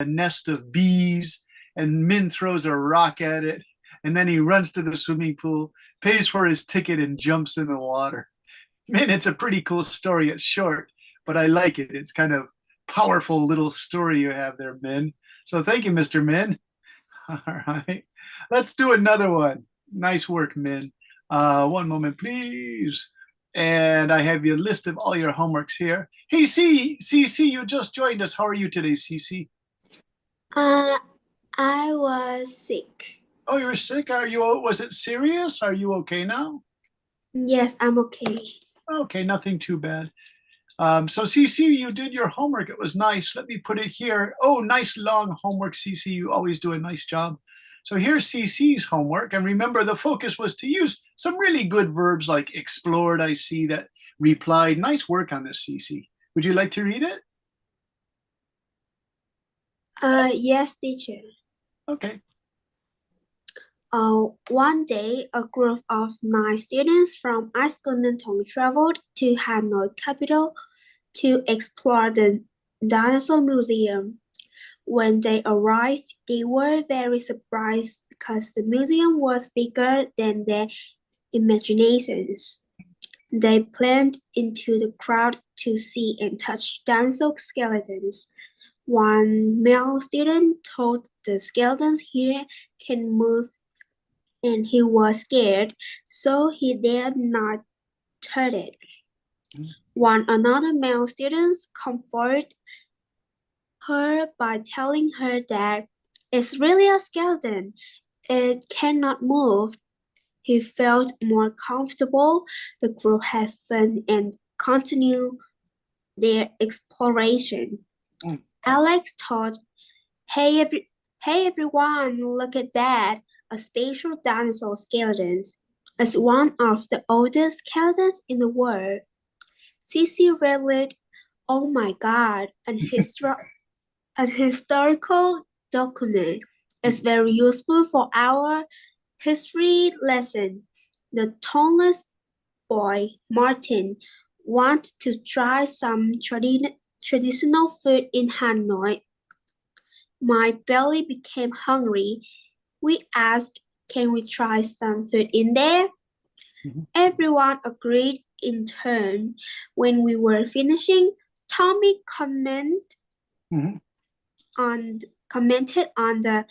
nest of bees, and Min throws a rock at it, and then he runs to the swimming pool, pays for his ticket, and jumps in the water. Man, it's a pretty cool story. It's short, but I like it. It's kind of powerful little story you have there, Min. So thank you, Mr. Min. All right, let's do another one. Nice work, Min. One moment, please. And I have your list of all your homeworks here. Hey, CC, you just joined us. How are you today, CC? Uh, I was sick. Oh, you're sick? Was it serious? Are you okay now? Yes, I'm okay. Okay, nothing too bad. So CC, you did your homework. It was nice. Let me put it here. Oh, nice long homework, CC. You always do a nice job. So here's CC's homework. And remember, the focus was to use some really good verbs like explored. I see that replied. Nice work on this, CC. Would you like to read it? Yes, teacher. Okay. One day, a group of 9 students from Iskundentong traveled to Hanoi capital to explore the dinosaur museum. When they arrived, they were very surprised because the museum was bigger than their imaginations. They plunged into the crowd to see and touch dinosaur skeletons. One male student told the skeletons he can move and he was scared, so he dared not touch it. One another male student comforted her by telling her that it's really a skeleton. It cannot move. He felt more comfortable. The group had fun and continued their exploration. Alex thought, hey everyone, look at that. A special dinosaur skeleton. It's one of the oldest skeletons in the world. Cici read, oh my God, an historical document. It's very useful for our history lesson. The tallest boy, Martin, wants to try some traditional food in Hanoi. My belly became hungry. We asked, can we try some food in there? Everyone agreed in turn. When we were finishing, Tommy commented on the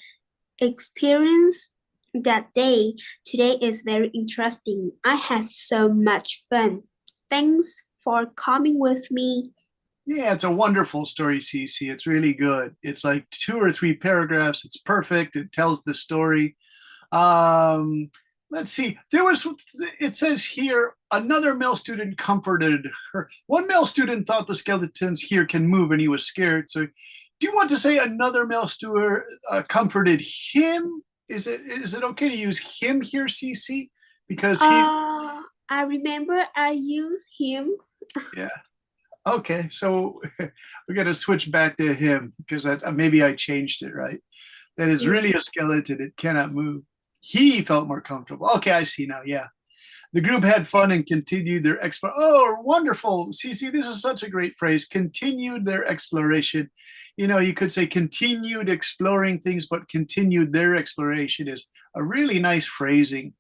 experience that day. Today is very interesting. I had so much fun. Thanks for coming with me. Yeah, it's a wonderful story, CC. It's really good. It's like 2 or 3 paragraphs. It's perfect. It tells the story. Let's see. It says here, another male student comforted her. One male student thought the skeletons here can move and he was scared. So do you want to say another male student comforted him? Is it okay to use him here, CC? Because I remember I used him. Yeah. Okay, so we're gonna switch back to him because maybe I changed it, right? That is really a skeleton. It cannot move. He felt more comfortable. Okay, I see now. Yeah. The group had fun and continued their exploration. Oh, wonderful. CC, this is such a great phrase. Continued their exploration. You know, you could say continued exploring things, but continued their exploration is a really nice phrasing.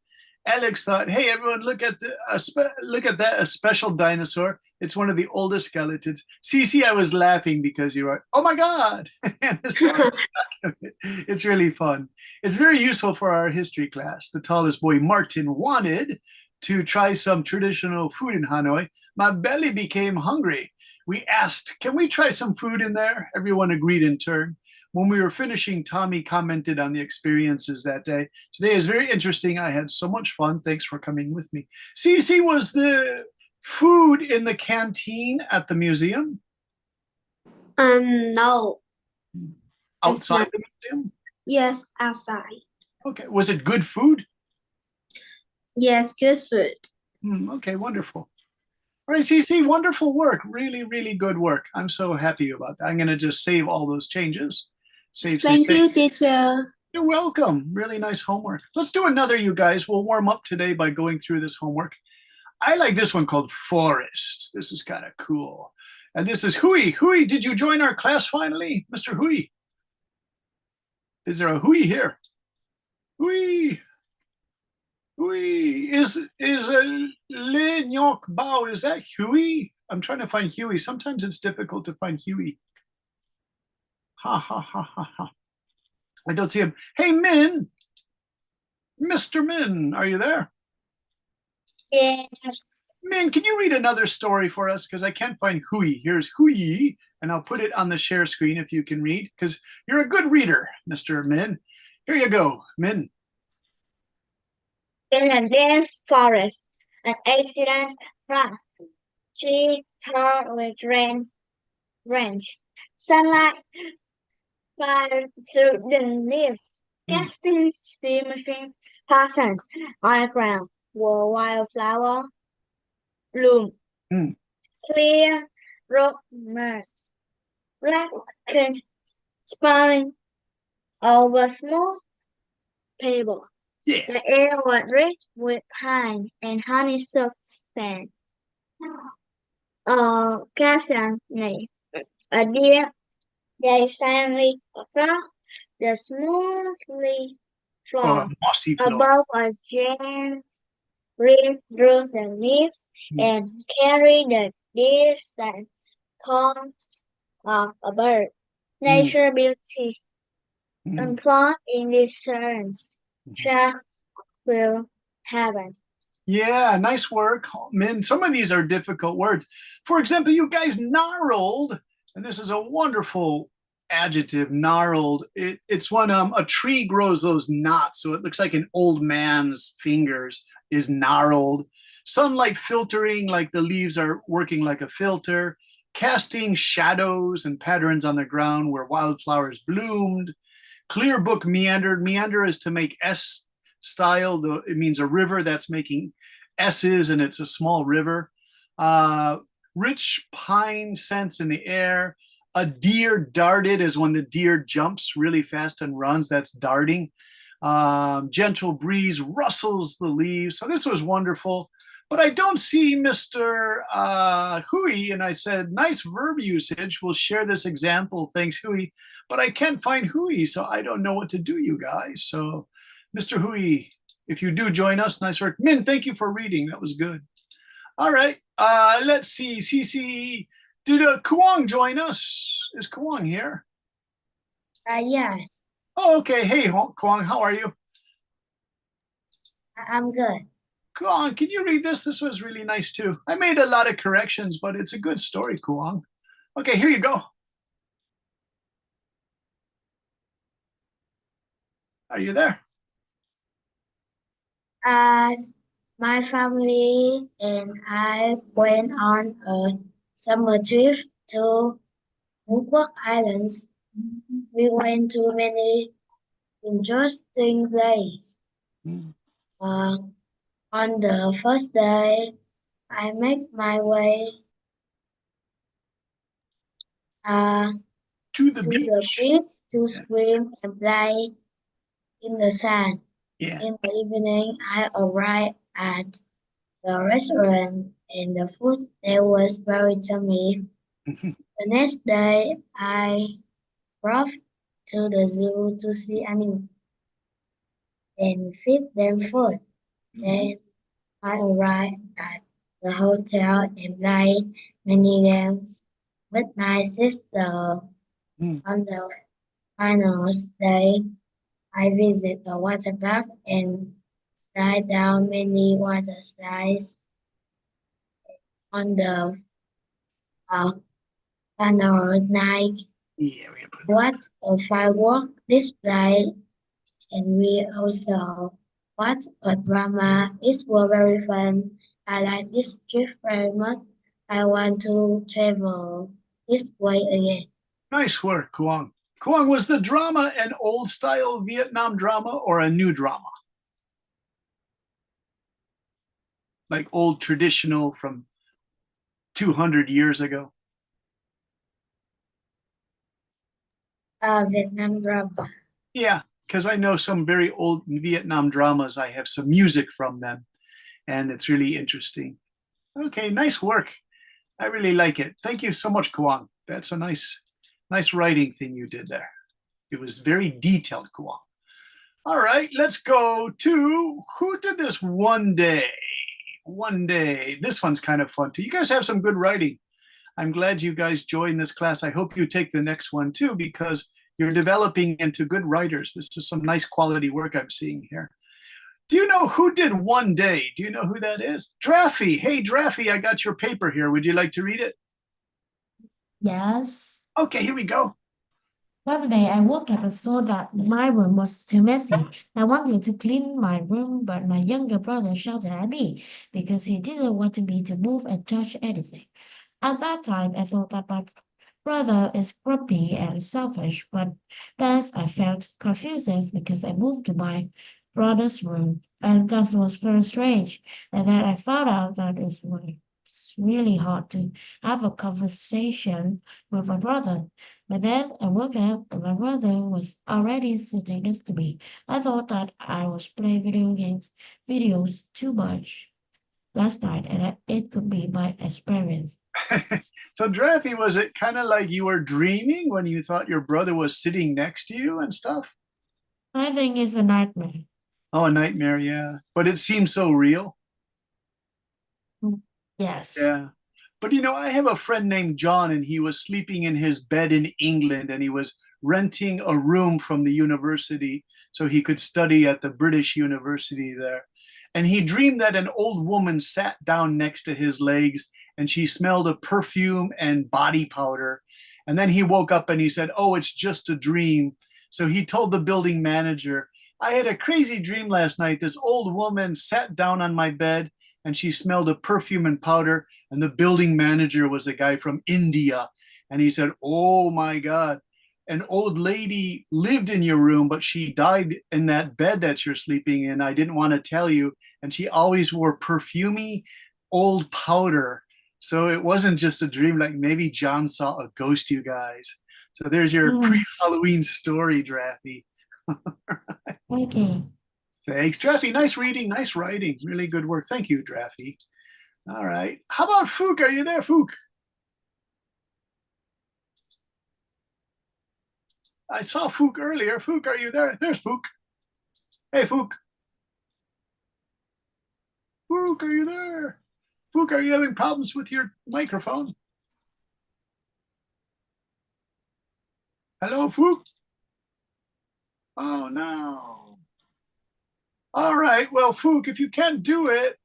Alex thought, hey, everyone, look at that, a special dinosaur. It's one of the oldest skeletons. CC, I was laughing because you were, oh my God. It's really fun. It's very useful for our history class. The tallest boy, Martin, wanted to try some traditional food in Hanoi. My belly became hungry. We asked, can we try some food in there? Everyone agreed in turn. When we were finishing, Tommy commented on the experiences that day. Today is very interesting. I had so much fun. Thanks for coming with me. CC, was the food in the canteen at the museum? No. Outside the museum? Yes, outside. Okay. Was it good food? Yes, good food. Okay, wonderful. All right, CC, wonderful work. Really, really good work. I'm so happy about that. I'm going to just save all those changes. Thank you, teacher. You're welcome. Really nice homework. Let's do another, you guys. We'll warm up today by going through this homework. I like this one called Forest. This is kind of cool. And this is Hui. Hui, did you join our class finally, Mr. Hui? Is there a hui here? Hui. Hui. Is Le Nyok Bao, is that Huey? I'm trying to find Huey. Sometimes it's difficult to find Huey. Ha ha ha ha ha. I don't see him. Hey, Min. Mr. Min, are you there? Yes. Min, can you read another story for us? Because I can't find Hui. Here's Hui, and I'll put it on the share screen if you can read, because you're a good reader, Mr. Min. Here you go, Min. In a dense forest, an accident struck. She tore with range. Sunlight fired through the leaves, casting shimmering patterns on the ground. Where wildflower bloom, Mm. clear rock emerged, black currant sprawling over smooth pebbles. Yeah. The air was rich with pine and honeysuckle scent. Occasionally, a deer gazed silently across the smoothly Oh, floor mossy floor. above a giant breeze through the leaves Mm. and carried the distant tones of a bird. Nature beauty Mm. unfold in these turns. Track will happen. Yeah, nice work, Min. Some of these are difficult words. For example, you guys gnarled, and this is a wonderful adjective, gnarled. It's when a tree grows those knots, so it looks like an old man's fingers is gnarled. Sunlight filtering, like the leaves are working like a filter, casting shadows and patterns on the ground where wildflowers bloomed. Clear book meandered. Meander is to make S style. It means a river that's making S's, and it's a small river. Rich pine scents in the air. A deer darted is when the deer jumps really fast and runs. That's darting. Gentle breeze rustles the leaves. So this was wonderful. But I don't see Mr. Hui, and I said, nice verb usage. We'll share this example. Thanks, Hui. But I can't find Hui, so I don't know what to do, you guys. So, Mr. Hui, if you do join us, nice work. Min, thank you for reading. That was good. All right. Let's see. CC, did Kuang join us? Is Kuang here? Yeah, Oh, okay. Hey, Kuang, how are you? I'm good. Kuang, can you read this? This was really nice too. I made a lot of corrections, but it's a good story, Kuang. Okay, here you go. Are you there? As my family and I went on a summer trip to Phú Islands, we went to many interesting places. Mm. On the first day, I made my way To the to beach. the beach to swim and play in the sand. Yeah. In the evening, I arrived at the restaurant and the food there was very yummy. The next day, I drove to the zoo to see animals and feed them food. Then I arrived at the hotel and played many games with my sister. Mm. On the final day, I visit the water park and slide down many water slides. On the final night, Yeah, we put what a firework display, and we also watched a drama. It was very fun. I like this trip very much. I want to travel this way again. nice work, Kuang. Kuang, was the drama an old style Vietnam drama or a new drama? Like old traditional from 200 years ago? Vietnam drama. Yeah, because I know some very old Vietnam dramas. I have some music from them, and it's really interesting. Okay, nice work. I really like it. Thank you so much, Kuang. That's a nice writing thing you did there. It was very detailed, Kuang. All right, let's go to who did this one day? One day. This one's kind of fun too. You guys have some good writing. I'm glad you guys joined this class. I hope you take the next one too, because you're developing into good writers. This is some nice quality work I'm seeing here. Do you know who did one day? Do you know who that is? Draffy. Hey, Draffy, I got your paper here. Would you like to read it? Yes. Okay, here we go. One day I woke up and saw that my room was too messy. I wanted to clean my room, but my younger brother shouted at me because he didn't want me to move and touch anything. At that time, I thought that my brother is grumpy and selfish, but then I felt confused because I moved to my brother's room, and that was very strange. And then I found out that it was really hard to have a conversation with my brother. But then I woke up and my brother was already sitting next to me. I thought that I was playing videos too much last night, and it could be my experience. So, Draffy, was it kind of like you were dreaming when you thought your brother was sitting next to you and stuff? I think it's a nightmare. Oh, a nightmare, yeah. But it seems so real. Yes. Yeah. But you know, I have a friend named John, and he was sleeping in his bed in England, and he was renting a room from the university so he could study at the British University there. And he dreamed that an old woman sat down next to his legs and she smelled of perfume and body powder. And then he woke up and he said, "Oh, it's just a dream." So he told the building manager, "I had a crazy dream last night. This old woman sat down on my bed and she smelled of perfume and powder." And the building manager was a guy from India. And he said, "Oh my God, an old lady lived in your room, but she died in that bed that you're sleeping in. I didn't want to tell you. And she always wore perfumey old powder. So it wasn't just a dream, like maybe John saw a ghost, you guys." So there's your Mm, pre-Halloween story, Draffy. okay. Thanks, Draffy. Nice reading, nice writing. Really good work. Thank you, Draffy. All right. How about Fook? Are you there, Fook? I saw Fook earlier. Fook, are you there? There's Fook. Hey, Fook. Fook, are you there? Fook, are you having problems with your microphone? Hello, Fook? Oh, no. All right. Well, Fook, if you can't do it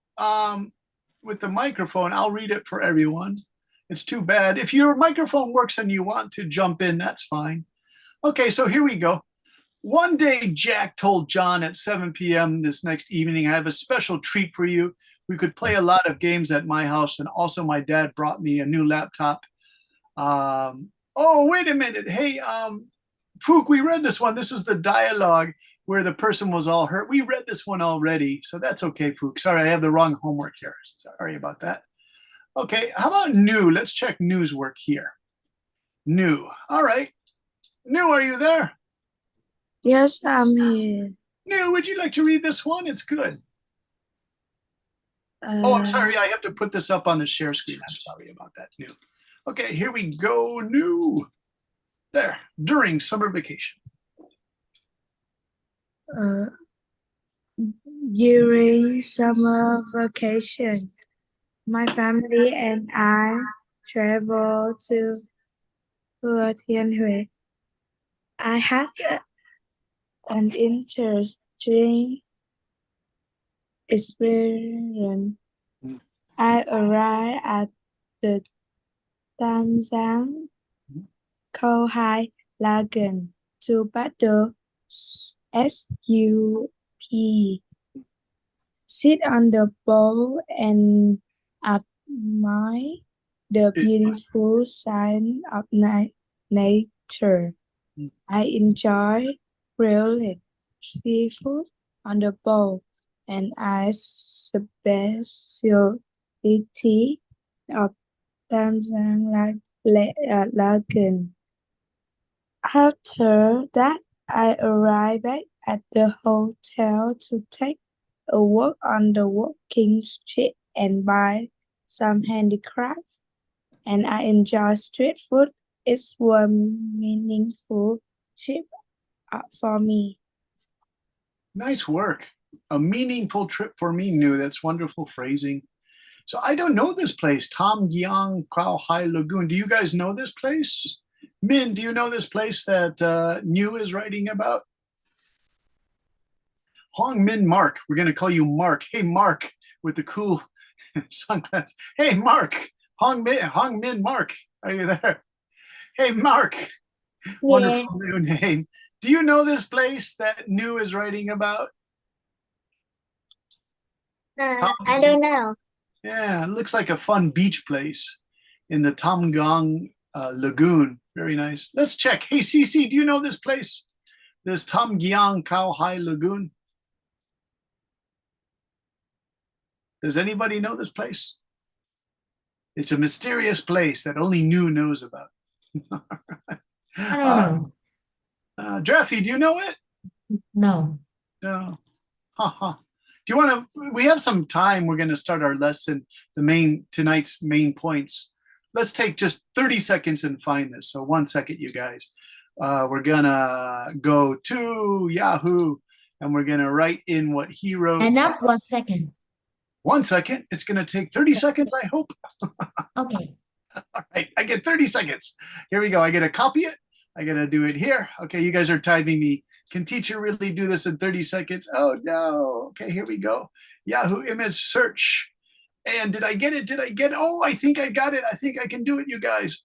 with the microphone, I'll read it for everyone. It's too bad. If your microphone works and you want to jump in, that's fine. Okay, so here we go. One day, Jack told John at 7 p.m. this next evening, "I have a special treat for you. We could play a lot of games at my house, and also my dad brought me a new laptop." Oh, wait a minute. Hey, Fook, we read this one. This is the dialogue where the person was all hurt. We read this one already, so that's okay, Fook. Sorry, I have the wrong homework here. Sorry about that. Okay, how about new? Let's check news work here. New. All right. New, are you there? Yes, I'm here. New, would you like to read this one? It's good. Oh, I'm sorry. I have to put this up on the share screen. I'm sorry about that. New. Okay, here we go. New. There. During summer vacation. During summer vacation, my family and I traveled to Thừa Thiên Huế. I had an interesting experience. I arrived at the Tam Giang Khâu Hai Lagoon to paddle SUP, sit on the boat and admire the beautiful sight of nature. I enjoy grilled seafood on the boat and a specialty of Tam Giang Lagoon. After that, I arrived back at the hotel to take a walk on the walking street and buy some handicrafts. And I enjoy street food. It's one meaningful trip for me. Nice work. A meaningful trip for me, New. That's wonderful phrasing. So I don't know this place, Tom Gyang Khao Hai Lagoon. Do you guys know this place? Min, do you know this place that New is writing about? Hong Min Mark. We're going to call you Mark. Hey, Mark, with the cool sunglasses. Hey, Mark. Hong Min Mark. Are you there? Hey, Mark. Wonderful new name. Do you know this place that New is writing about? I don't know. Yeah, it looks like a fun beach place in the Tamgang Lagoon. Very nice. Let's check. Hey, Cece, do you know this place? This Tamgyang Khao Hai Lagoon? Does anybody know this place? It's a mysterious place that only New knows about. I don't know. Dreffy, do you know it? No. No. Ha. Do you want to? We have some time. We're going to start our lesson, tonight's main points. Let's take just 30 seconds and find this. So 1 second, you guys. We're going to go to Yahoo and we're going to write in what he wrote. Enough 1 second. 1 second. It's going to take 30 seconds, I hope. Okay. All right. I get 30 seconds. Here we go. I get to copy it. I got to do it here. Okay. You guys are typing me. Can teacher really do this in 30 seconds? Oh, no. Okay. Here we go. Yahoo image search. And did I get it? Oh, I think I got it. I think I can do it, you guys.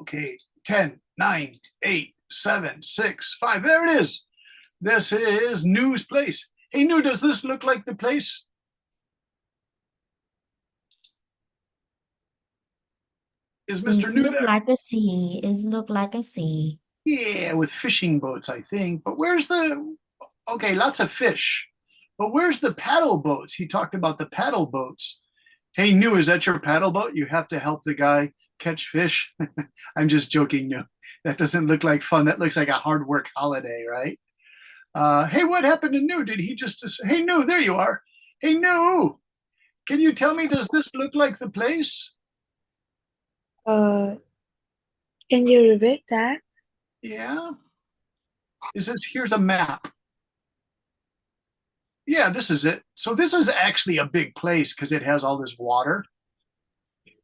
Okay. 10, 9, 8, 7, 6, 5. There it is. This is New's place. Hey, New, does this look like the place? Is Mr. New Look there? like a sea. It look like a sea. Yeah, with fishing boats, I think. But where's the, okay, lots of fish. But where's the paddle boats? He talked about the paddle boats. Hey, New, is that your paddle boat? You have to help the guy catch fish. I'm just joking, New. That doesn't look like fun. That looks like a hard work holiday, right? Hey, what happened to New? Did he just, hey, New, there you are. Hey, New, can you tell me, does this look like the place? Can you repeat that? Yeah. Here's a map. Yeah, this is it. So this is actually a big place because it has all this water.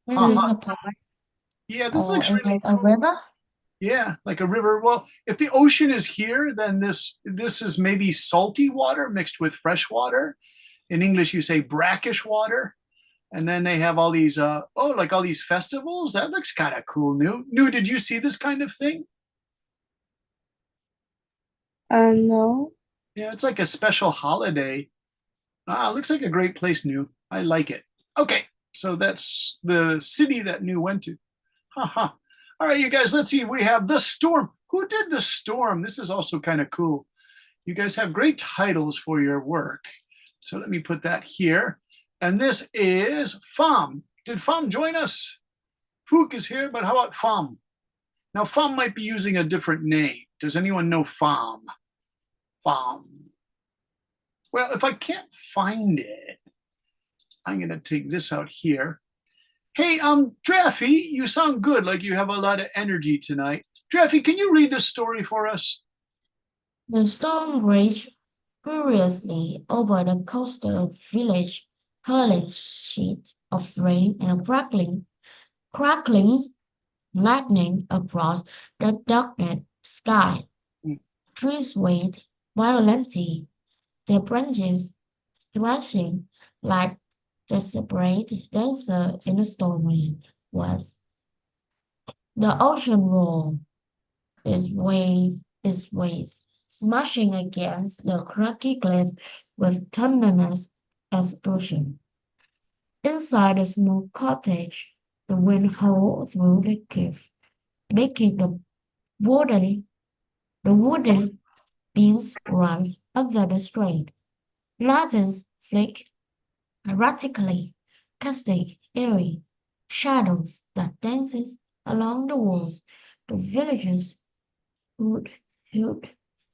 This is a park. Yeah, this Or looks is really it a river? Yeah, like a river. Well, if the ocean is here, then this is maybe salty water mixed with fresh water. In English, you say brackish water. And then they have all these, like all these festivals. That looks kind of cool. New, did you see this kind of thing? No. Yeah, it's like a special holiday. Looks like a great place, New. I like it. Okay, so that's the city that New went to. All right, you guys, let's see. We have The Storm. Who did The Storm? This is also kind of cool. You guys have great titles for your work. So let me put that here. And this is Pham. Did Pham join us? Fook is here, but how about Pham? Now, Pham might be using a different name. Does anyone know Pham? Pham. Well, if I can't find it, I'm going to take this out here. Hey, Draffy, you sound good, like you have a lot of energy tonight. Draffy, can you read this story for us? The storm raged furiously over the coastal village, hurling sheets of rain and crackling lightning across the darkened sky. Trees swayed violently, their branches thrashing like desperate dancer in a stormy west. The ocean roared its waves, smashing against the craggy cliff with thunderous explosion. Inside the small cottage, the wind howled through the cliff, making the wooden beams run under the strain. Lanterns flick erratically, casting eerie shadows that dances along the walls. The villagers huddled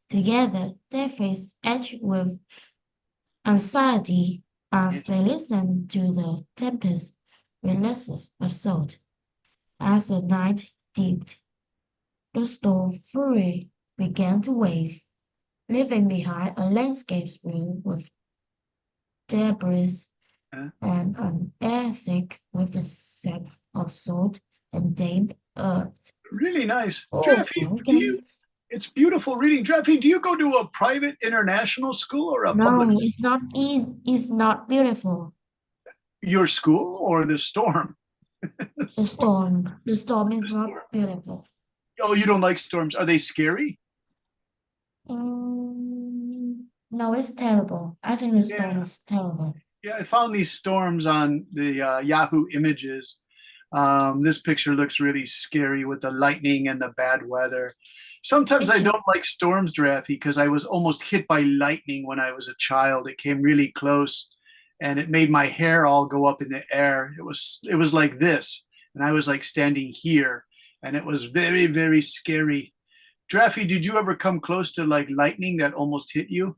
together, their faces edged with anxiety as they listened to the tempest's relentless assault. As the night deepened, the storm fury began to wave, leaving behind a landscape strewn with debris Yeah. and an air thick with a scent of salt and damp earth. Really nice. Oh, Jeffy, okay. it's beautiful reading. Jeffy, do you go to a private international school or a public, No, it's not easy. It's not beautiful. your school or the storm? The storm. The storm is The not storm. beautiful. Oh, you don't like storms. Are they scary? No, it's terrible. I think the storm Yeah. is terrible. Yeah, I found these storms on the Yahoo Images. This picture looks really scary with the lightning and the bad weather. Sometimes I It- don't like storms, Drafty, because I was almost hit by lightning when I was a child. It came really close, and it made my hair all go up in the air. It was like this, and I was like standing here, and it was very, very scary. Drafty, did you ever come close to like lightning that almost hit you?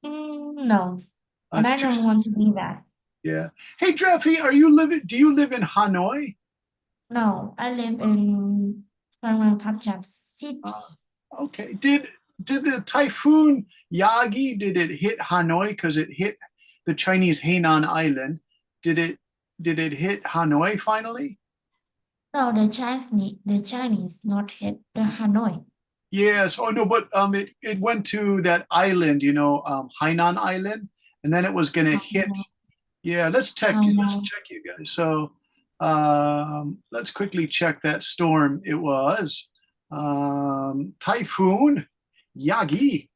No, and I It's too, don't want to be that. yeah. Hey, Drafty, do you live in Hanoi? No, I live in Punjab City. Okay. Did the typhoon Yagi, did it hit Hanoi because it hit the Chinese Hainan Island? Did it hit Hanoi finally? No, the Chinese not hit the Hanoi. Yes. Oh no, but it went to that island, Hainan Island, and then it was gonna hit. Yeah, let's check you guys. So let's quickly check that storm. It was Typhoon Yagi.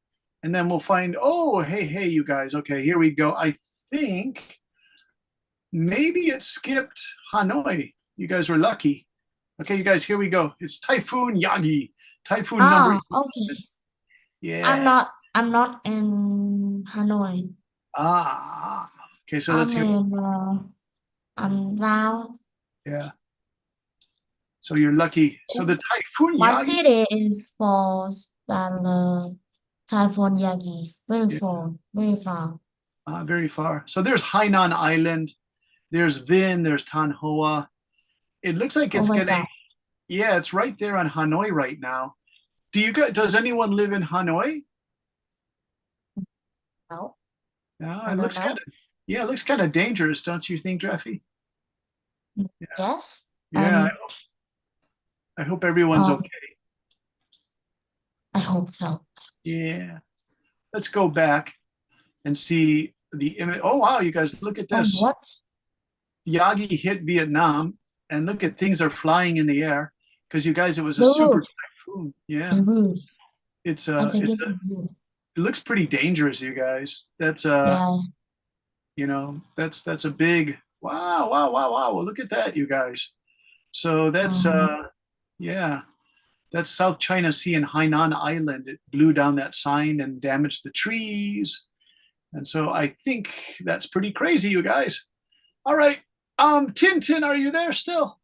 And then we'll find, oh, hey, you guys. Okay, here we go. I think maybe it skipped Hanoi. You guys were lucky. Okay, you guys, here we go. It's Typhoon Yagi. Typhoon number. Okay. Yeah. I'm not in Hanoi. Okay, so let's hear. I'm down. Yeah. So you're lucky. So the Typhoon My Yagi. city is far than the Typhoon Yagi. Very far, very far. Very far. So there's Hainan Island, there's Vin, there's Tan Hoa. It looks like it's Oh my gonna, God. yeah, it's right there on Hanoi right now. Does anyone live in Hanoi? No, No, I it don't looks know. kind of, yeah, it looks kind of dangerous, don't you think, Dreffy? Yes. Yeah, I hope everyone's Um, okay. I hope so. Yeah. Let's go back and see the image. Oh wow, you guys, look at this. What? Yagi hit Vietnam, and look at things are flying in the air because you guys, it was a The super roof. typhoon. Yeah, The roof. it's I think it's the roof. it looks pretty dangerous, you guys. That's Yeah. that's a big wow. Well, look at that, you guys. So that's yeah, that's South China Sea and Hainan Island. It blew down that sign and damaged the trees. And so I think that's pretty crazy, you guys. All right. Tintin, are you there still?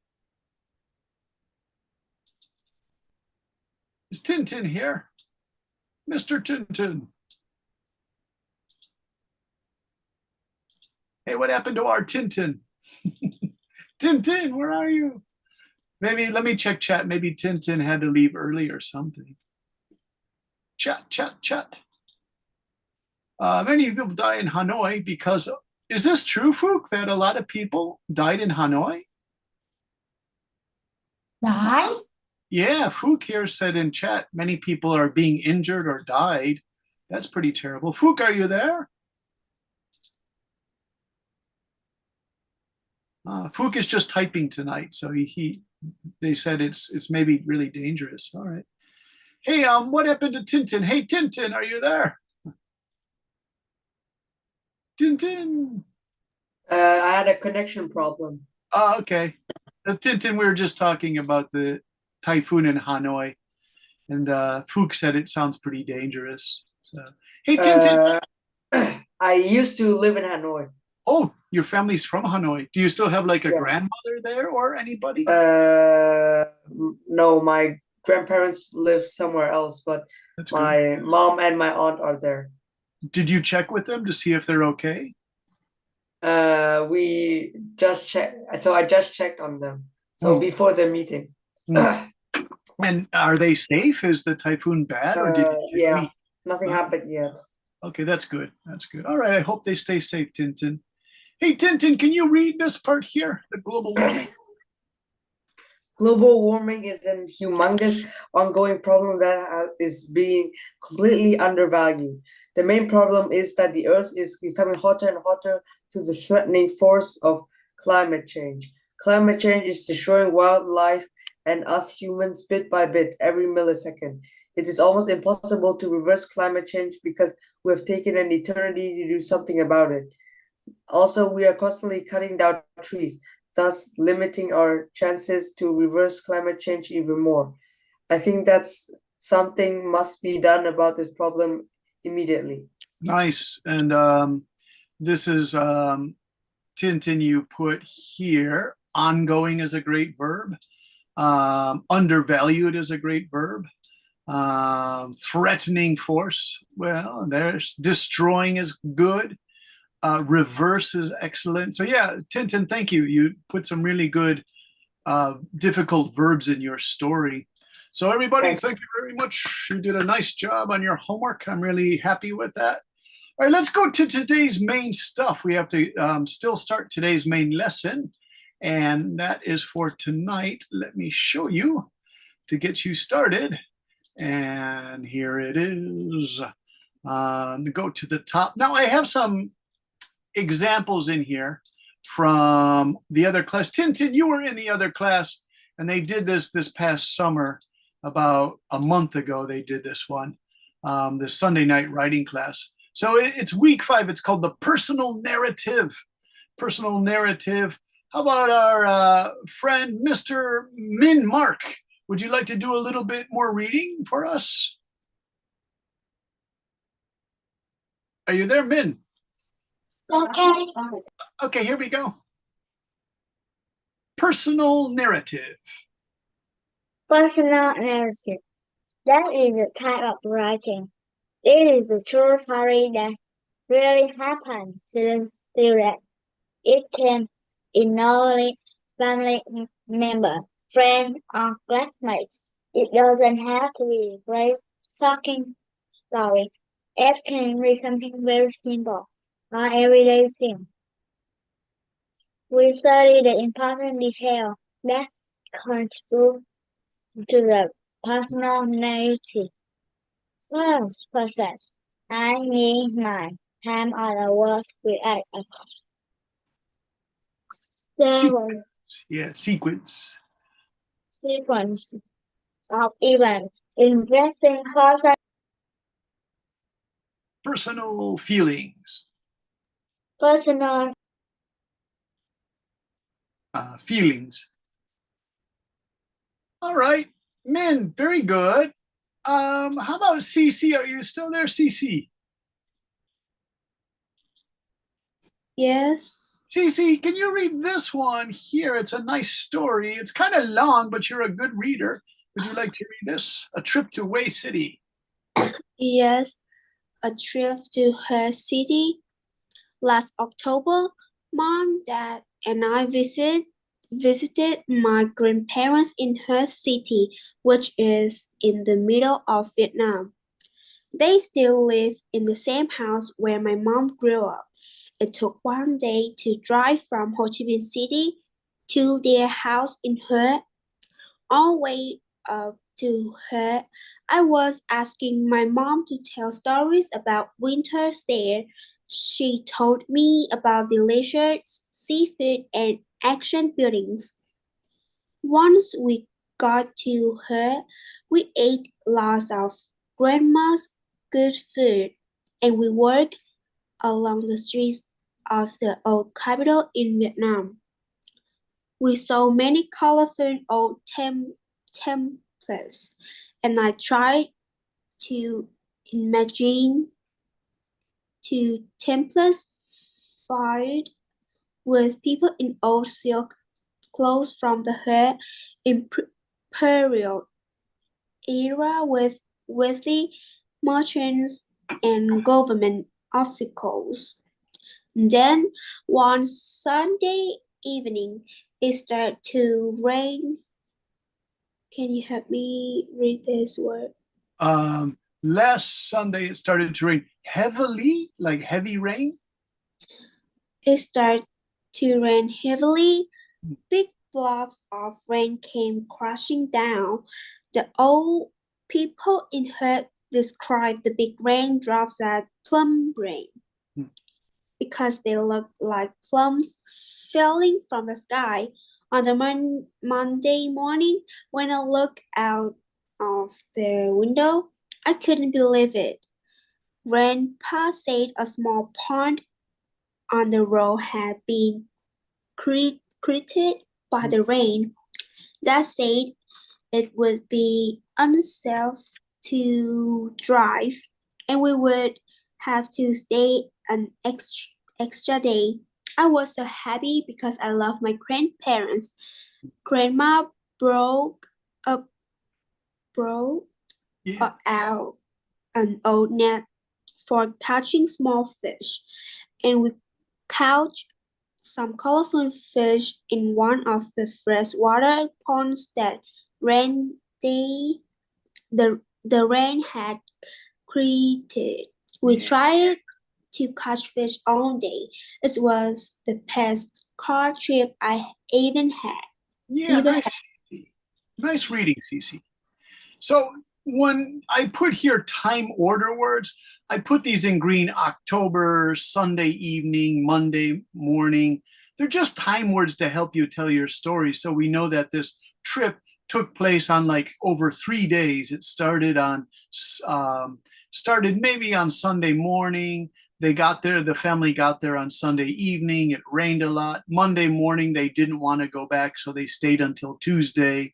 Is Tintin here? Mr. Tintin. Hey, what happened to our Tintin? Tintin, where are you? Maybe, let me check chat. Maybe Tintin had to leave early or something. Chat. Many people die in Hanoi because, is this true, Fook, that a lot of people died in Hanoi? Die? Yeah, Fook here said in chat, many people are being injured or died. That's pretty terrible. Fook, are you there? Fook is just typing tonight, so they said it's maybe really dangerous. All right. Hey, what happened to Tintin? Hey, Tintin, are you there? Tintin. I had a connection problem. Okay. Tintin, we were just talking about the typhoon in Hanoi, and Fook said it sounds pretty dangerous. So, hey, Tintin. I used to live in Hanoi. Oh, your family's from Hanoi. Do you still have like a grandmother there or anybody? No, my grandparents live somewhere else, but That's good. my mom and my aunt are there. Did you check with them to see if they're okay? We just checked. So I just checked on them. So Oh. before the meeting. And are they safe? Is the typhoon bad, or did it get Yeah, weak? nothing Huh? happened yet. Okay, that's good. That's good. All right. I hope they stay safe, Tintin. Hey, Tintin, can you read this part here? The global warming. Global warming is a humongous ongoing problem that is being completely undervalued. The main problem is that the Earth is becoming hotter and hotter to the threatening force of climate change. Climate change is destroying wildlife and us humans bit by bit every millisecond. It is almost impossible to reverse climate change because we have taken an eternity to do something about it. Also, we are constantly cutting down trees, thus limiting our chances to reverse climate change even more. I think that's something must be done about this problem immediately. Nice. And this is Tintin, you put here. Ongoing is a great verb. Undervalued is a great verb. Threatening force. Well, there's destroying is good. Reverse is excellent. So yeah, Tintin, thank you. You put some really good difficult verbs in your story. So everybody, thank you very much. You did a nice job on your homework. I'm really happy with that. All right, let's go to today's main stuff. We have to still start today's main lesson, and that is for tonight. Let me show you to get you started. And here it is. Go to the top. Now I have some examples in here from the other class. Tintin, you were in the other class, and they did this past summer. About a month ago, they did this one, the Sunday night writing class. So it's week 5. It's called the personal narrative. Personal narrative. How about our friend, Mr. Min Mark? Would you like to do a little bit more reading for us? Are you there, Min? Okay. Okay, here we go. Personal narrative. Personal narrative. That is a type of writing. It is a true story that really happened to the student. It can involve family member, friend, or classmates. It doesn't have to be a great, shocking story. It can be something very simple or everyday thing. We study the important detail that contribute to the personal narrative. Process. I mean my time on the words we act across. Several Yeah, sequence. sequence of events interesting causes Personal feelings. personal Feelings. All right, Min, very good. How about CC? Are you still there, CC? Yes. CC, can you read this one here? It's a nice story. It's kind of long, but you're a good reader. Would you like to read this? A Trip to Way City. Yes. A trip to her city. Last October, Mom, Dad, and I visited my grandparents in her city, which is in the middle of Vietnam. They still live in the same house where my mom grew up. It took one day to drive from Ho Chi Minh City to their house in Huế. On the way up to Huế, I was asking my mom to tell stories about winters there. She told me about delicious seafood and ancient buildings. Once we got to Huế, we ate lots of grandma's good food, and we walked along the streets of the old capital in Vietnam. We saw many colorful old temples, and I tried to imagine two temples filled with people in old silk clothes from the He imperial era with wealthy merchants and government officials. Then one Sunday evening, it started to rain Can you help me read this word? Last Sunday it started to rain heavily, like heavy rain. It started to rain heavily. Big blobs of rain came crashing down. The old people in hut described the big raindrops as plum rain Hmm. because they looked like plums falling from the sky. On the Monday morning, when I looked out of the window, I couldn't believe it. Grandpa said a small pond on the road had been created by the rain. That said, it would be unsafe to drive, and we would have to stay an extra day. I was so happy because I love my grandparents. Grandma broke up broke Yeah. out an old net for catching small fish, and we caught some colorful fish in one of the freshwater ponds that rain they the rain had created. We Yeah. tried to catch fish all day. It was the best car trip I even had. Yeah, Even nice. Cece. Nice reading, Cece. So when I put here time order words, I put these in green: October, Sunday evening, Monday morning. They're just time words to help you tell your story. So we know that this trip took place on like over 3 days. It started on started maybe on Sunday morning. They got there, the family got there on Sunday evening. It rained a lot. Monday morning, they didn't want to go back, so they stayed until Tuesday.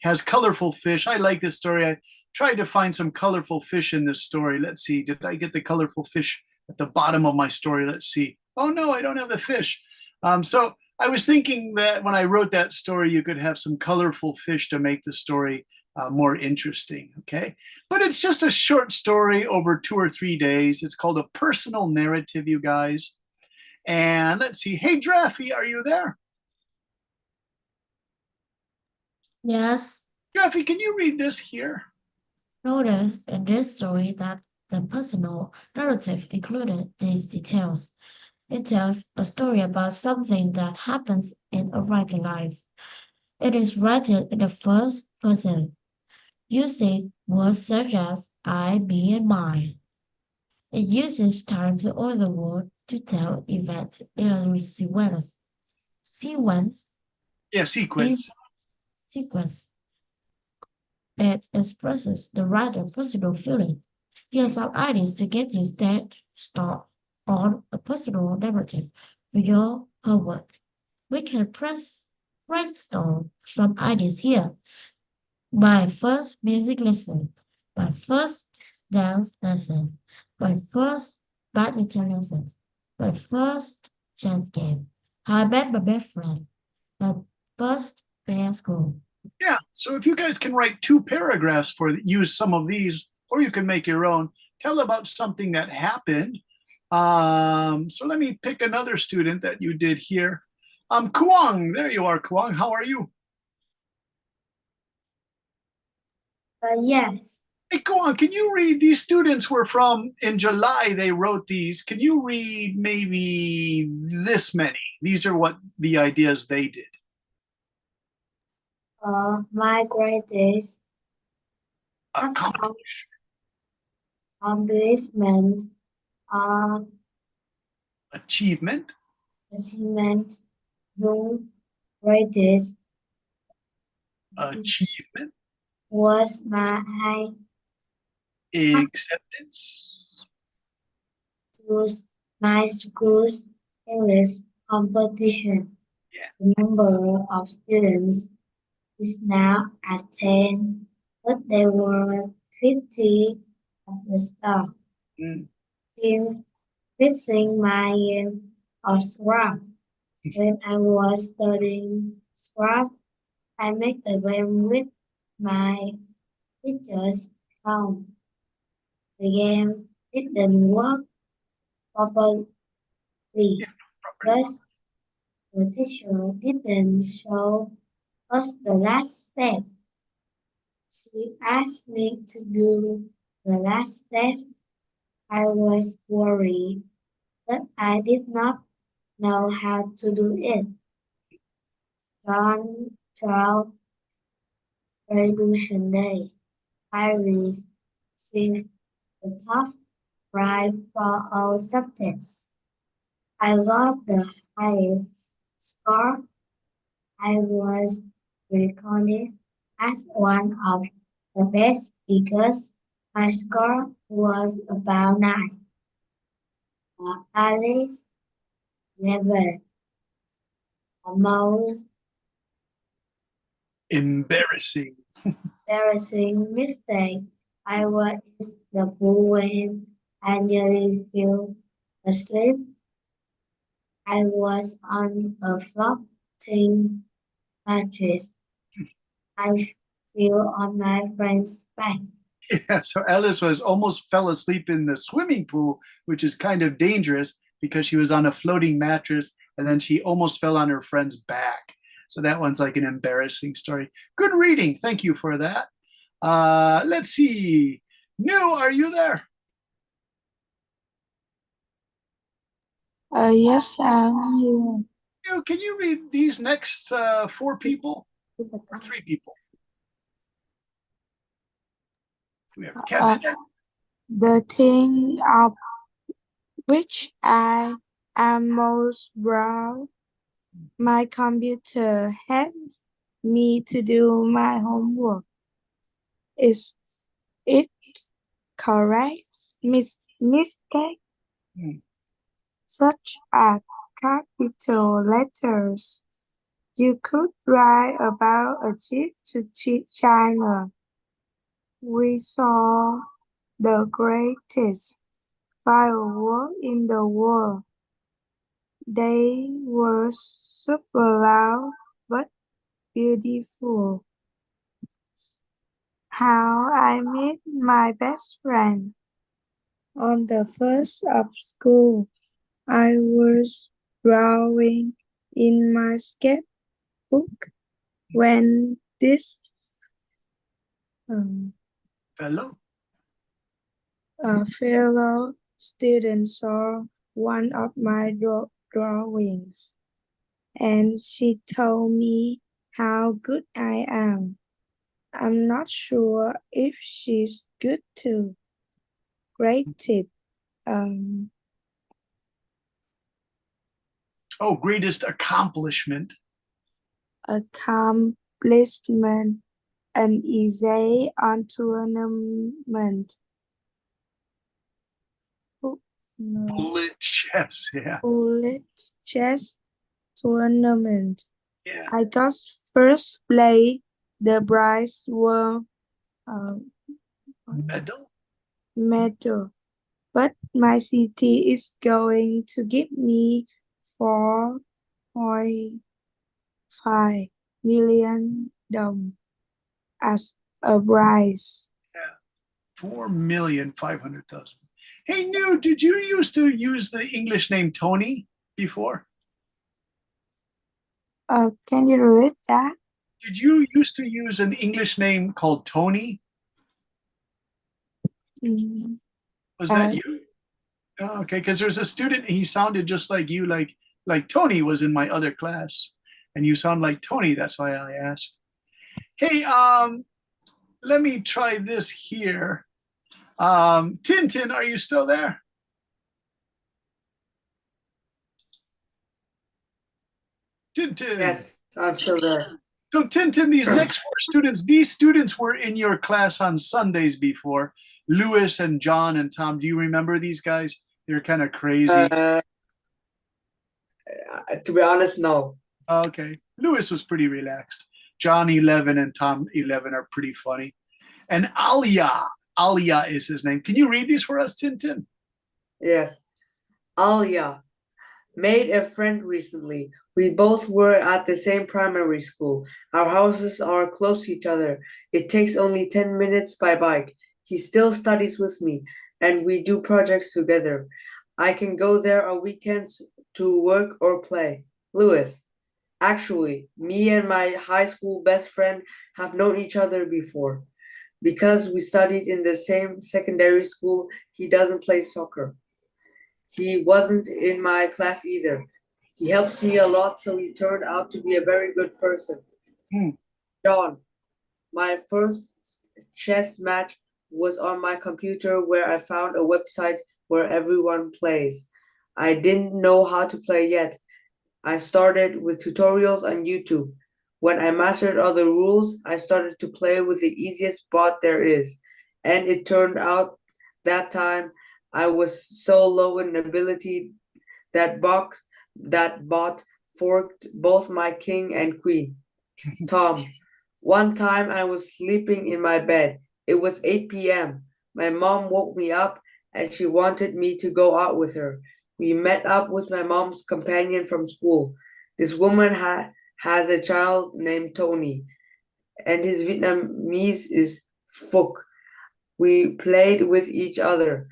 Has colorful fish. I like this story. I tried to find some colorful fish in this story. Let's see. Did I get the colorful fish at the bottom of my story? Let's see. Oh no, I don't have the fish. So I was thinking that when I wrote that story, you could have some colorful fish to make the story more interesting. Okay, but it's just a short story over 2 or 3 days. It's called a personal narrative, you guys. And let's see. Hey, Draffy, are you there? Yes, Draffy, can you read this here? notice in this story that the personal narrative included these details. It tells a story about something that happens in a regular life. It is written in the first person, using words such as I, me, and mine. It uses times or the word to tell event in a sequence. Sequence Yeah, is sequence. sequence. It expresses the writer's personal feeling. Here's some ideas to get you start on a personal narrative for your homework. We can brainstorm some ideas here. My first music lesson, my first dance lesson, my first badminton lesson, my first chess game, how I met my best friend, my first day at school. Yeah. So if you guys can write 2 paragraphs for use some of these, or you can make your own, tell about something that happened. So let me pick another student that you did here. Kuang, there you are, Kuang. How are you? Yes. Hey, Kuang, can you read? These students were from in July, they wrote these. Can you read maybe this many? These are what the ideas they did. My greatest accomplishment, uh, Achievement, achievement, the greatest achievement, was my acceptance, choose my school's English competition. yeah. The number of students is now at 10, but there were 50 at the start. Mm. Team fixing my scrap. When I was studying scrap, I made the game with my teacher's help. The game didn't work properly because the teacher didn't show us the last step. She asked me to do the last step. I was worried, but I did not know how to do it. John 12, Graduation Day. I received the top prize for all subjects. I got the highest score. I was recognized as one of the best because my score was about 9. Alice never the most Embarrassing. embarrassing mistake I was in the pool when I nearly fell asleep. I was on a floating mattress. I fell on my friend's back. Yeah, so Alice was almost fell asleep in the swimming pool, which is kind of dangerous because she was on a floating mattress and then she almost fell on her friend's back. So that one's like an embarrassing story. Good reading. Thank you for that. Let's see. New, are you there? Yes, I'm here. New, can you read these next 4 people or 3 people? We have Kevin. The thing of which I am most proud, my computer helps me to do my homework. Is it correct? Mistake such as capital letters. You could write about a trip to China. We saw the greatest fireworks in the world. They were super loud but beautiful. How I met my best friend. On the first of school, I was drawing in my sketchbook when this Fellow. fellow student saw one of my drawings, and she told me how good I am. I'm not sure if she's good too. Rated Oh, greatest accomplishment. accomplishment, an essay on tournament. Bullet chess. Yeah. Bullet chess tournament. Yeah. I got first place. The prize were Medal. medal, but my city is going to give me 4.5 million dong as a prize. 4,500,000. Hey, New, did you used to use the English name Tony before? Can you read that? Did you used to use an English name called Tony? Mm, Was that you? Oh, okay, because there's a student, he sounded just like you, like Tony was in my other class, and you sound like Tony. That's why I asked. Hey, let me try this here. Tintin, are you still there? Tintin. Yes, I'm still there. So Tintin, these next 4 students, these students were in your class on Sundays before. Lewis and John and Tom. Do you remember these guys? They're kind of crazy. To be honest, no. Okay. Lewis was pretty relaxed. John 11 and Tom 11 are pretty funny. And Alia is his name. Can you read these for us, Tintin? Yes. Alia made a friend recently. We both were at the same primary school. Our houses are close to each other. It takes only 10 minutes by bike. He still studies with me, and we do projects together. I can go there on weekends to work or play. Lewis. Actually, me and my high school best friend have known each other before. Because we studied in the same secondary school, he doesn't play soccer. He wasn't in my class either. He helps me a lot, so he turned out to be a very good person. Hmm. John, my first chess match was on my computer where I found a website where everyone plays. I didn't know how to play yet. I started with tutorials on YouTube. When I mastered all the rules, I started to play with the easiest bot there is. And it turned out that time I was so low in ability that bot forked both my king and queen. Tom, one time I was sleeping in my bed. It was 8 p.m. My mom woke me up and she wanted me to go out with her. We met up with my mom's companion from school. This woman has a child named Tony, and his Vietnamese is Phuc. We played with each other,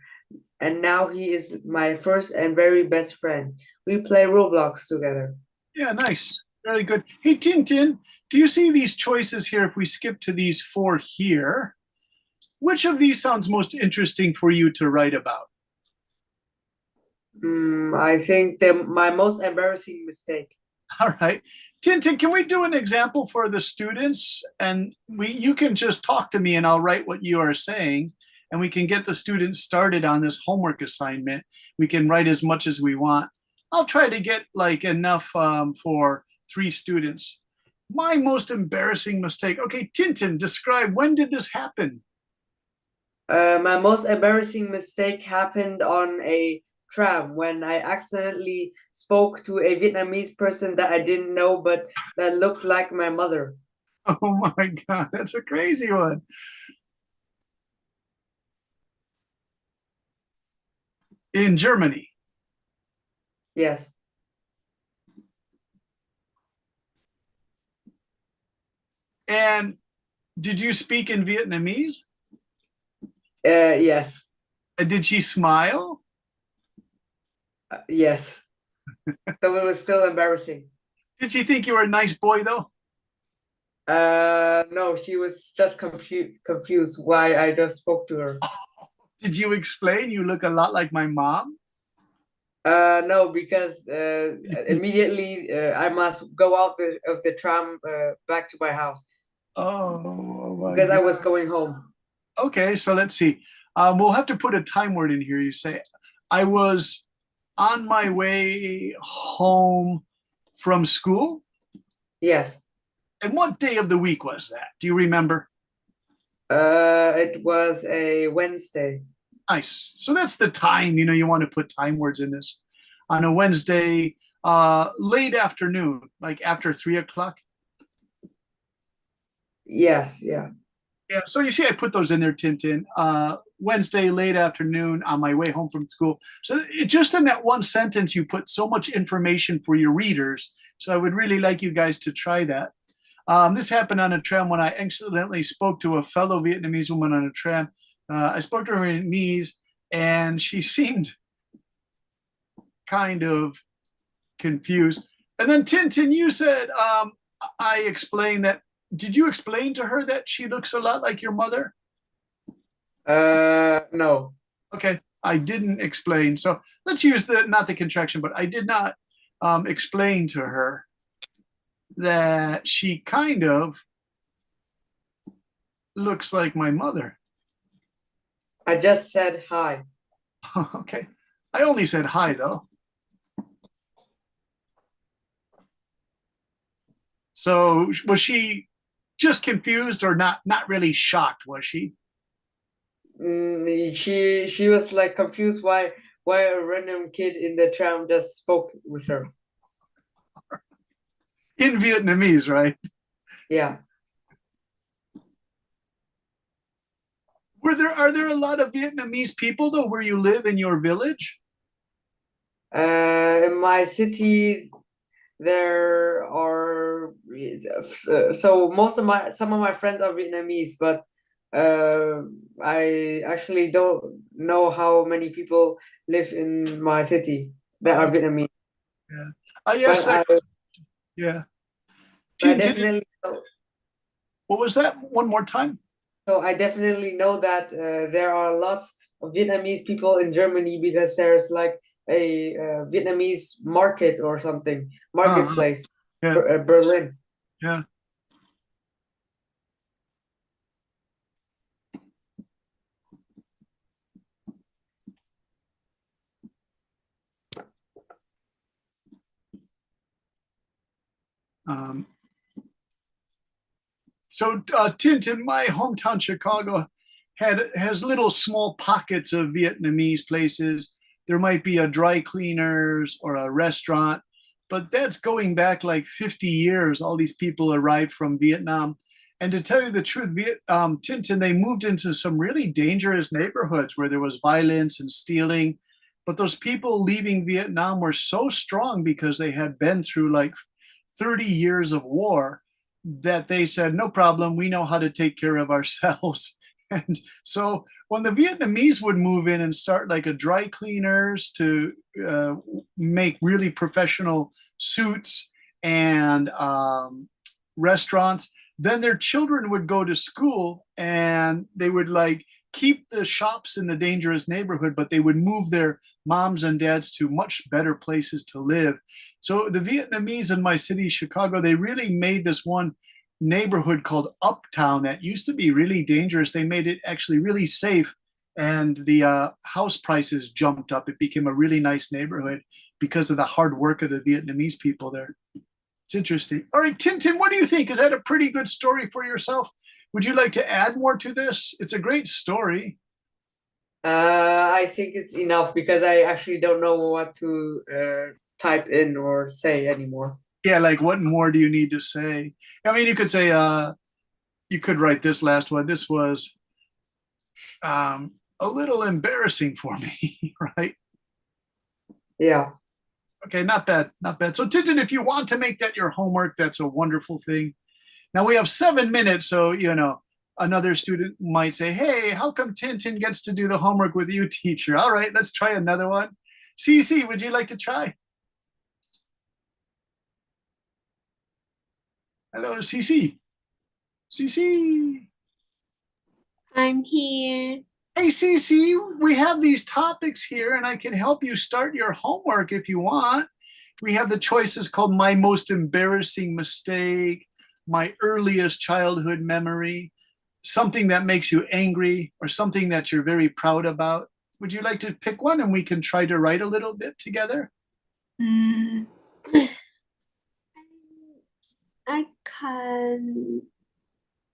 and now he is my first and very best friend. We play Roblox together. Yeah, nice. Very good. Hey, Tintin, do you see these choices here? If we skip to these 4 here, which of these sounds most interesting for you to write about? I think my most embarrassing mistake. All right. Tintin, can we do an example for the students? And you can just talk to me and I'll write what you are saying. And we can get the students started on this homework assignment. We can write as much as we want. I'll try to get like enough for 3 students. My most embarrassing mistake. Okay, Tintin, describe, when did this happen? My most embarrassing mistake happened on a tram when I accidentally spoke to a Vietnamese person that I didn't know, but that looked like my mother. Oh my God, that's a crazy one. In Germany. Yes. And did you speak in Vietnamese? Yes. And did she smile? Yes. So it was still embarrassing. Did she think you were a nice boy though? No, she was just confused why I just spoke to her. Did you explain you look a lot like my mom? No, because immediately I must go out of the tram back to my house Oh my because I God. was going home. Okay, so let's see. We'll have to put a time word in here. You say, I was on my way home from school. Yes. And what day of the week was that? Do you remember? It was a Wednesday. Nice. So that's the time, you want to put time words in this. On a Wednesday, late afternoon, like after 3 o'clock. Yes, yeah. Yeah, so you see, I put those in there, Tintin. Wednesday, late afternoon, on my way home from school. So just in that one sentence, you put so much information for your readers. So I would really like you guys to try that. This happened on a tram when I accidentally spoke to a fellow Vietnamese woman on a tram. I spoke to her in Vietnamese, and she seemed kind of confused. And then Tintin, you said, I explained that. Did you explain to her that she looks a lot like your mother? No. Okay, I didn't explain. So let's use not the contraction, but I did not explain to her that she kind of looks like my mother. I just said hi. Okay, I only said hi though. So was she just confused or not really shocked, was she? She was like confused why a random kid in the tram just spoke with her. In Vietnamese, right? Yeah. Are there a lot of Vietnamese people though where you live in your village? In my city there are so some of my friends are Vietnamese, but I actually don't know how many people live in my city that are Vietnamese. Yeah. Yes. But Yeah. I definitely What was that? One more time. So I definitely know that there are lots of Vietnamese people in Germany because there's like a Vietnamese market or something, marketplace, yeah, Berlin. yeah. Um, so Tintin, my hometown Chicago has little small pockets of Vietnamese places. There might be a dry cleaners or a restaurant, but that's going back like 50 years. All these people arrived from Vietnam. And to tell you the truth, Tintin, they moved into some really dangerous neighborhoods where there was violence and stealing. But those people leaving Vietnam were so strong because they had been through like 30 years of war that they said, no problem, we know how to take care of ourselves. And so when the Vietnamese would move in and start like a dry cleaners to make really professional suits and restaurants, then their children would go to school and they would like keep the shops in the dangerous neighborhood, but they would move their moms and dads to much better places to live. So the Vietnamese in my city, Chicago, they really made this one neighborhood called Uptown that used to be really dangerous. They made it actually really safe, and the house prices jumped up. It became a really nice neighborhood because of the hard work of the Vietnamese people there. It's interesting. All right, Tintin, what do you think? Is that a pretty good story for yourself? Would you like to add more to this? It's a great story. I think it's enough because I actually don't know what to type in or say anymore. Yeah, like what more do you need to say? I mean, you could say, you could write this last one. This was a little embarrassing for me, right? Yeah. Okay, not bad, not bad. So, Tintin, if you want to make that your homework, that's a wonderful thing. Now we have 7 minutes, so another student might say, "Hey, how come Tintin gets to do the homework with you, teacher?" All right, let's try another one. Cece, would you like to try? Hello, Cece. Cece. I'm here. Hey, Cece, we have these topics here, and I can help you start your homework if you want. We have the choices called My Most Embarrassing Mistake, My Earliest Childhood Memory, something that makes you angry, or something that you're very proud about. Would you like to pick one and we can try to write a little bit together? Mm, I can.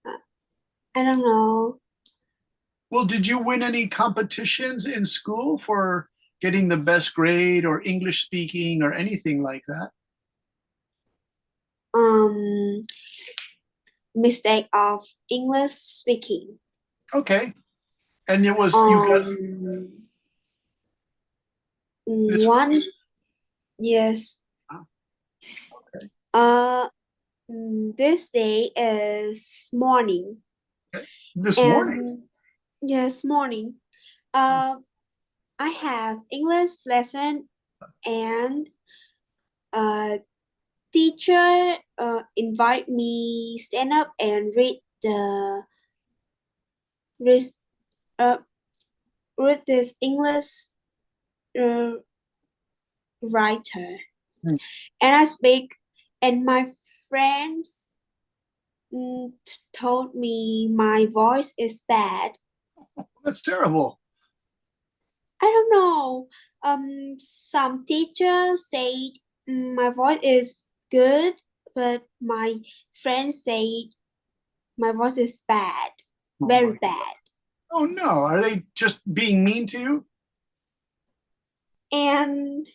I don't know. Well, did you win any competitions in school for getting the best grade or English speaking or anything like that? Um, Mistake of English speaking. Okay. And it was, you got this One. Yes. Okay. This day is morning. This morning. Yes, morning. I have English lesson and teacher invite me stand up and read uh read this English uh, writer, Hmm. and I speak, and my friends told me my voice is bad. That's terrible. I don't know. Some teachers said my voice is good, but my friends say my voice is bad, Oh very my- bad. Oh no, are they just being mean to you? And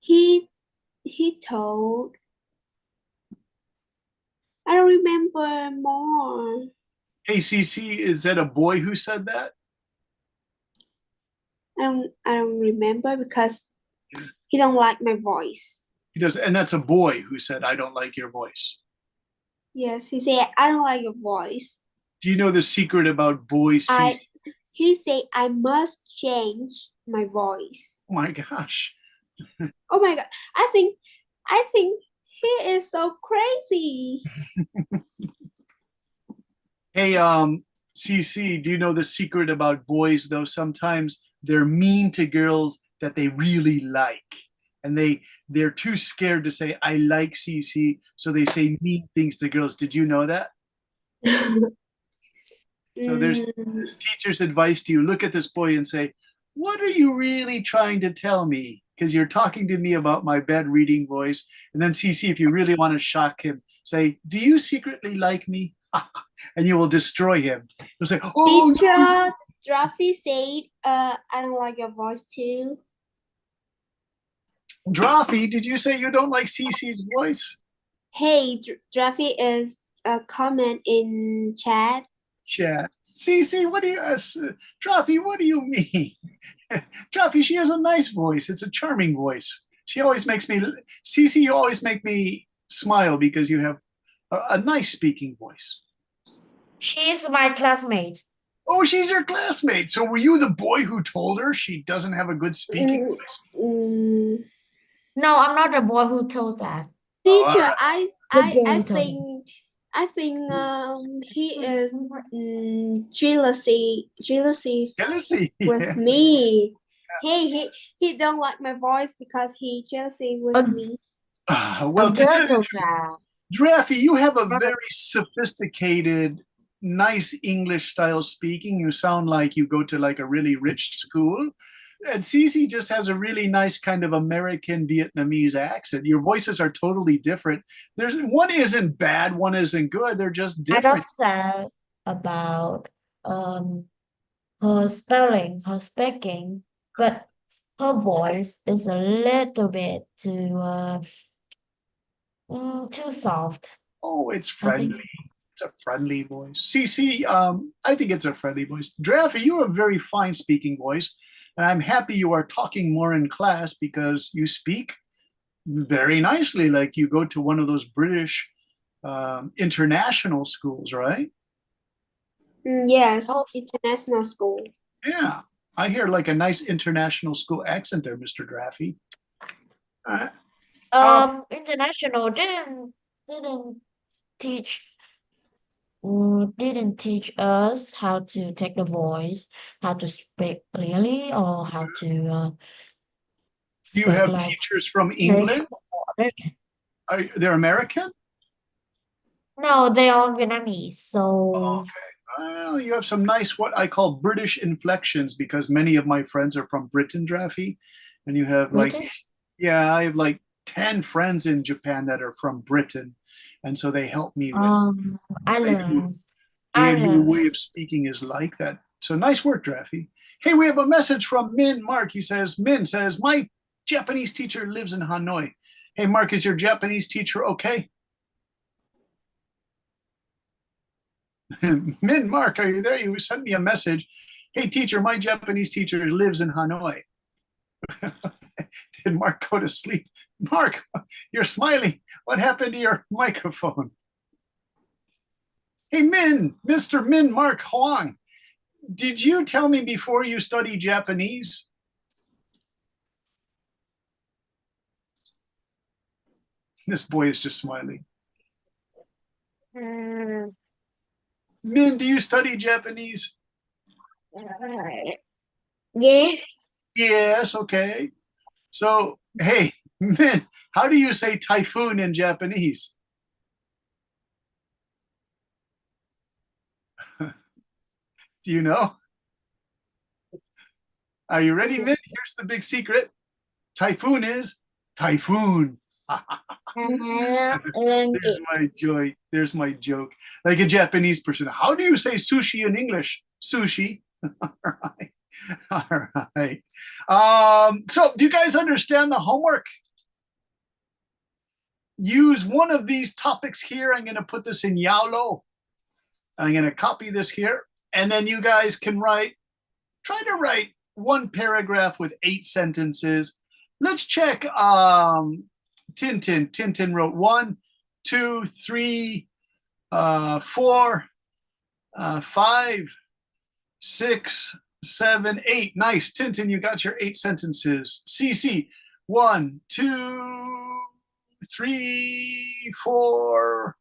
he told, I don't remember more. Hey, CC, is that a boy who said that? I don't remember because he don't like my voice. He does, and that's a boy who said, "I don't like your voice." Yes, he said I don't like your voice. Do you know the secret about boys, CC? He said I must change my voice. Oh my gosh. Oh my god. I think he is so crazy. Hey, CC, do you know the secret about boys though? Sometimes they're mean to girls that they really like. And they're too scared to say I like CC, so they say mean things to girls. Did you know that? So there's Mm, teacher's advice to you. Look at this boy and say, what are you really trying to tell me? Because you're talking to me about my bad reading voice. And then CC, if you really want to shock him, say, do you secretly like me? And you will destroy him. You'll say, oh, Teacher Draffy said, I don't like your voice too. Draffy, did you say you don't like CC's voice? Hey, Draffy is a comment in chat. Chat. CC, what do you, Draffy, what do you mean? Draffy, she has a nice voice. It's a charming voice. She always makes me, CC, you always make me smile because you have a nice speaking voice. She's my classmate. Oh, she's your classmate. So were you the boy who told her she doesn't have a good speaking Mm, voice? mm, No, I'm not the boy who told that. Oh, all Teacher, right. I told think he is jealousy Jealousy. with Yeah. me. He don't like my voice because he jealousy with A- me. Well, A to girl tell you, told that. Draffy, you have a very sophisticated, nice English style speaking. You sound like you go to like a really rich school. And Cece just has a really nice kind of American Vietnamese accent. Your voices are totally different. There's one isn't bad, one isn't good. They're just I don't different. say about her spelling, her speaking, but her voice is a little bit too soft. Oh, it's I think friendly. It's a friendly voice. CC, I think it's a friendly voice. Draffy, you have a very fine speaking voice. And I'm happy you are talking more in class because you speak very nicely. Like you go to one of those British international schools, right? Yes, Oh, international school. Yeah. I hear like a nice international school accent there, Mr. Draffy. All right. international didn't teach didn't teach us how to take the voice, how to speak clearly, or how to Do you speak have like teachers from English England? or American. They're American? No, they are Vietnamese. Oh, So okay. Well, you have some nice what I call British inflections because many of my friends are from Britain, Draffy. And you have like, British. yeah, I have like 10 friends in Japan that are from Britain. And so they help me with I like, learned. I yeah, your learned. way of speaking is like that. So nice work, Draffy. Hey, we have a message from Min Mark. Min says, my Japanese teacher lives in Hanoi. Hey, Mark, is your Japanese teacher okay? Min Mark, are you there? You sent me a message. Hey, teacher, my Japanese teacher lives in Hanoi. Did Mark go to sleep? Mark, you're smiling. What happened to your microphone? Hey, Mr. Min Mark Huang, did you tell me before you study Japanese? This boy is just smiling. Mm, Min, do you study Japanese? Yes, Yes, okay. So, hey, Min, how do you say typhoon in Japanese? Do you know? Are you ready, Min? Here's the big secret. Typhoon is typhoon. There's my joy. There's my joke. Like a Japanese person. How do you say sushi in English? Sushi. All right. All right. So do you guys understand the homework? Use one of these topics here. I'm going to put this in Yalo. I'm going to copy this here. And then you guys can try to write one paragraph with 8 sentences. Let's check Tintin. Tintin wrote 1, 2, 3, 4, 5, 6, 7, 8. Nice, Tintin, you got your 8 sentences. CC, 1, 2, 3, 4,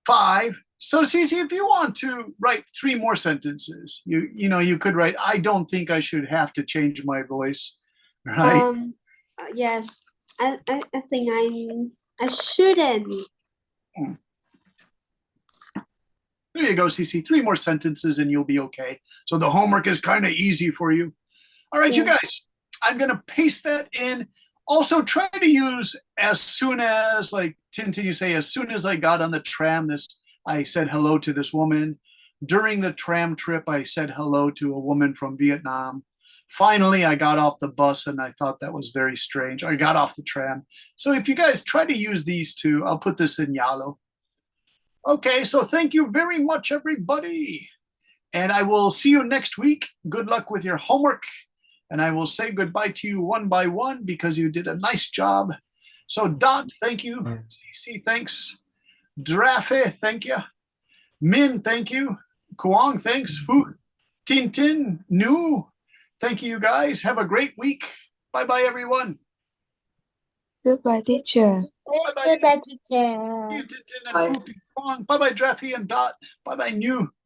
5, So Cece, if you want to write 3 more sentences, you could write, I don't think I should have to change my voice, right? Yes, I think I shouldn't. There you go, Cece. 3 more sentences and you'll be okay. So the homework is kind of easy for you. All right, you Yeah. guys, I'm going to paste that in. Also, try to use as soon as, like Tintin, you say, as soon as I got on the tram, I said hello to this woman. During the tram trip, I said hello to a woman from Vietnam. Finally, I got off the bus and I thought that was very strange. I got off the tram. So if you guys try to use these 2, I'll put this in yellow. Okay, so thank you very much, everybody. And I will see you next week. Good luck with your homework. And I will say goodbye to you one by one because you did a nice job. So Dot, thank you. CC, thanks. Drafe, thank you. Min, thank you. Kuang, thanks. Fu, Tintin, Nu, thank you guys. Have a great week. Bye-bye, everyone. Goodbye, teacher. Bye-bye. Goodbye, teacher. You, Tintin and Bye. Fu, Kuang. Bye-bye, Drafe and Dot. Bye-bye, Nu.